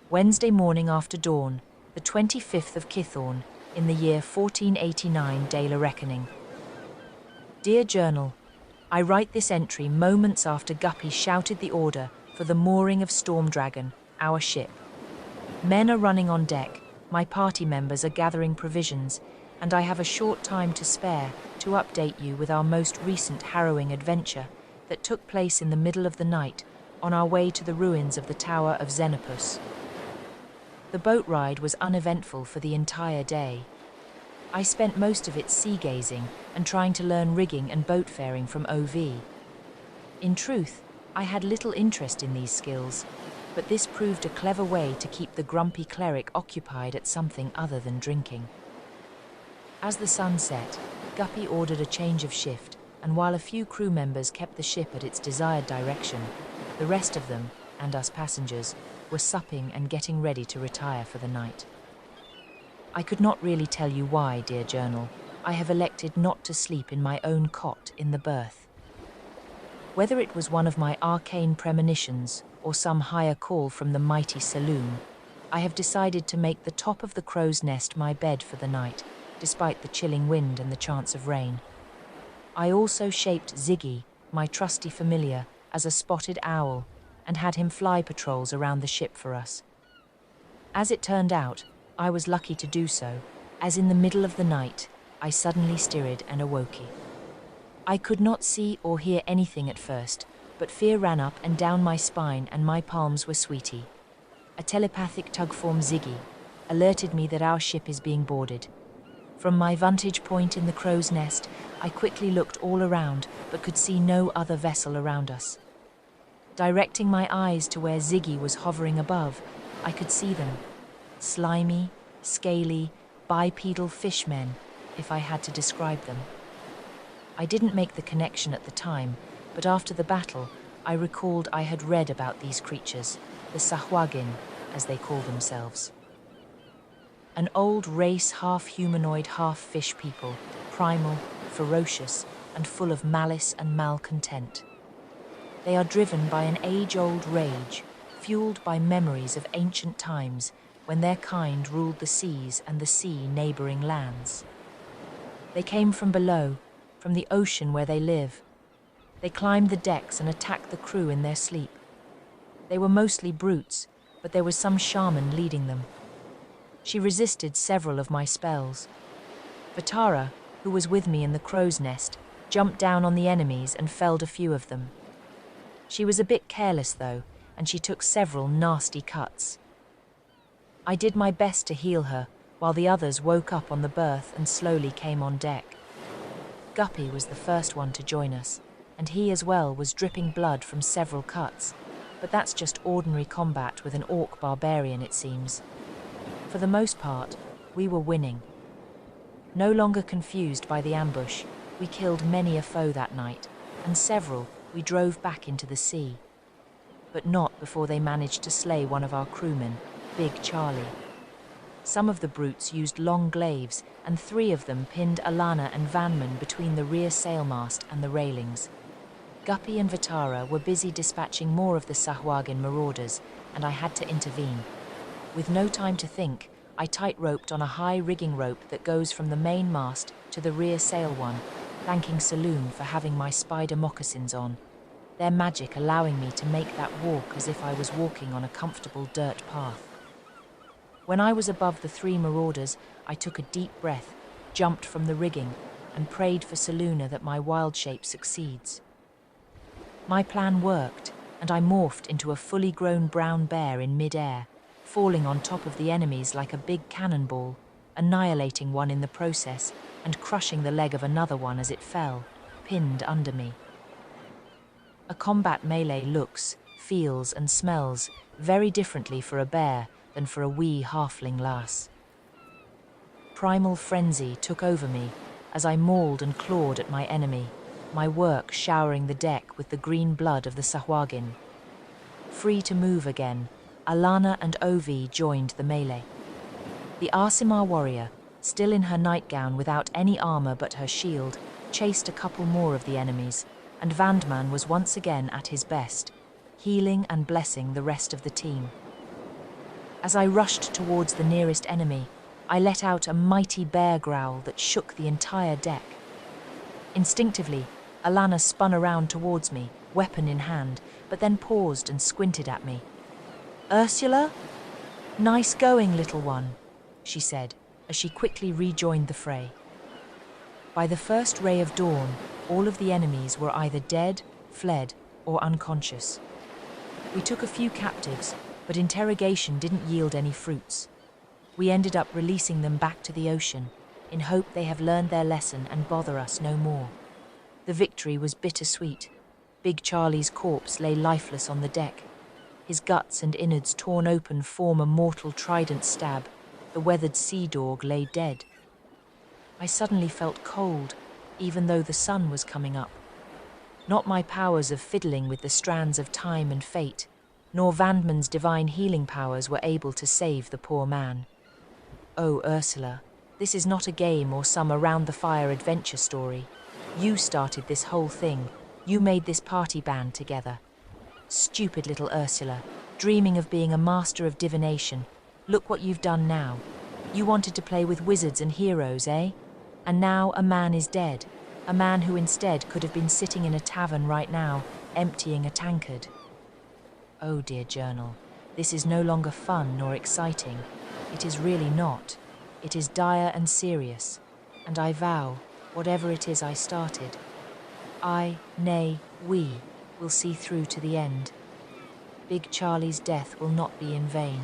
Wednesday morning after dawn, the 25th of Kithorn, in the year 1489 Dale Reckoning. Dear Journal, I write this entry moments after Guppy shouted the order for the mooring of Storm Dragon, our ship. Men are running on deck, my party members are gathering provisions, and I have a short time to spare to update you with our most recent harrowing adventure that took place in the middle of the night on our way to the ruins of the Tower of Xenopus. The boat ride was uneventful for the entire day. I spent most of it sea-gazing and trying to learn rigging and boat-faring from OV. In truth, I had little interest in these skills, but this proved a clever way to keep the grumpy cleric occupied at something other than drinking. As the sun set, Guppy ordered a change of shift, and while a few crew members kept the ship at its desired direction, the rest of them, and us passengers, were supping and getting ready to retire for the night. I could not really tell you why, dear Journal. I have elected not to sleep in my own cot in the berth. Whether it was one of my arcane premonitions or some higher call from the mighty saloon, I have decided to make the top of the crow's nest my bed for the night, despite the chilling wind and the chance of rain. I also shaped Ziggy, my trusty familiar, as a spotted owl, and had him fly patrols around the ship for us. As it turned out, I was lucky to do so, as in the middle of the night, I suddenly stirred and awoke. I could not see or hear anything at first, but fear ran up and down my spine and my palms were sweaty. A telepathic tug-form Ziggy alerted me that our ship is being boarded. From my vantage point in the crow's nest, I quickly looked all around but could see no other vessel around us. Directing my eyes to where Ziggy was hovering above, I could see them. Slimy, scaly, bipedal fishmen, if I had to describe them. I didn't make the connection at the time, but after the battle, I recalled I had read about these creatures, the Sahuagin, as they call themselves. An old race, half-humanoid, half-fish people, primal, ferocious, and full of malice and malcontent. They are driven by an age-old rage, fueled by memories of ancient times when their kind ruled the seas and the sea neighboring lands. They came from below, from the ocean where they live. They climbed the decks and attacked the crew in their sleep. They were mostly brutes, but there was some shaman leading them. She resisted several of my spells. Vatara, who was with me in the crow's nest, jumped down on the enemies and felled a few of them. She was a bit careless though, and she took several nasty cuts. I did my best to heal her, while the others woke up on the berth and slowly came on deck. Guppy was the first one to join us, and he as well was dripping blood from several cuts, but that's just ordinary combat with an orc barbarian, it seems. For the most part, we were winning. No longer confused by the ambush, we killed many a foe that night, and several we drove back into the sea. But not before they managed to slay one of our crewmen, Big Charlie. Some of the brutes used long glaives, and 3 of them pinned Alana and Vanman between the rear sailmast and the railings. Guppy and Vatara were busy dispatching more of the Sahuagin marauders, and I had to intervene. With no time to think, I tight-roped on a high rigging rope that goes from the main mast to the rear sail one, thanking Saloon for having my spider moccasins on, their magic allowing me to make that walk as if I was walking on a comfortable dirt path. When I was above the 3 marauders, I took a deep breath, jumped from the rigging, and prayed for Saluna that my wild shape succeeds. My plan worked, and I morphed into a fully grown brown bear in mid-air, falling on top of the enemies like a big cannonball, annihilating one in the process and crushing the leg of another one as it fell, pinned under me. A combat melee looks, feels and smells very differently for a bear than for a wee halfling lass. Primal frenzy took over me as I mauled and clawed at my enemy, my work showering the deck with the green blood of the Sahuagin. Free to move again, Alana and Ovi joined the melee. The Arsimar warrior, still in her nightgown without any armor but her shield, chased a couple more of the enemies, and Vandman was once again at his best, healing and blessing the rest of the team. As I rushed towards the nearest enemy, I let out a mighty bear growl that shook the entire deck. Instinctively, Alana spun around towards me, weapon in hand, but then paused and squinted at me. "Ursula? Nice going, little one," she said, as she quickly rejoined the fray. By the first ray of dawn, all of the enemies were either dead, fled, or unconscious. We took a few captives, but interrogation didn't yield any fruits. We ended up releasing them back to the ocean, in hope they have learned their lesson and bother us no more. The victory was bittersweet. Big Charlie's corpse lay lifeless on the deck. His guts and innards torn open form a mortal trident stab. The weathered sea dog lay dead. I suddenly felt cold, even though the sun was coming up. Not my powers of fiddling with the strands of time and fate, nor Vandman's divine healing powers were able to save the poor man. Oh, Ursula, this is not a game or some around-the-fire adventure story. You started this whole thing. You made this party band together. Stupid little Ursula, dreaming of being a master of divination. Look what you've done now. You wanted to play with wizards and heroes, eh? And now a man is dead. A man who instead could have been sitting in a tavern right now, emptying a tankard. Oh, dear journal, this is no longer fun nor exciting. It is really not. It is dire and serious. And I vow, whatever it is I started, we, will see through to the end. Big Charlie's death will not be in vain.